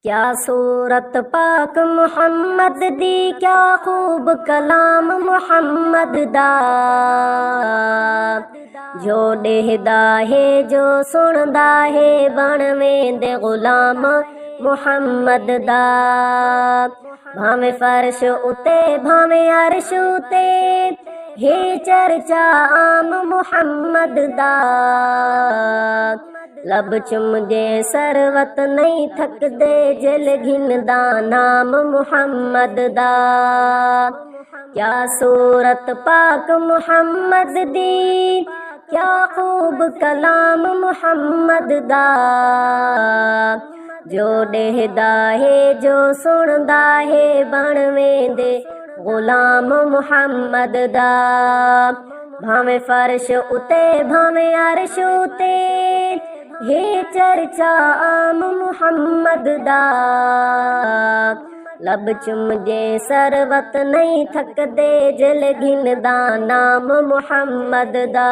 क्या सूरत पाक मुहम्मद दी, क्या खूब कलाम मुहम्मद दा। जो डेहदा है जो सुनदा है बनवेंदे गुलाम मुहम्मद दा। भावे फर्श उते भावे अर्श उते हे चर्चा आम मुहम्मद दा। लब चुमजे सरवत नहीं थकदे जल घिनदा नाम मुहम्मद दा। क्या सूरत पाक मुहम्मद दी, क्या खूब कलाम मुहम्मद दा। जो डेहदा है जो सुनदा है बनवेंदे गुलाम मुहम्मद दा। भावे फर्श उते भावे अर्श उते हे चर्चा आम मुहम्मद दा। लब चुमजे सरवत नहीं थकदे जल घिनदा नाम मुहम्मद दा।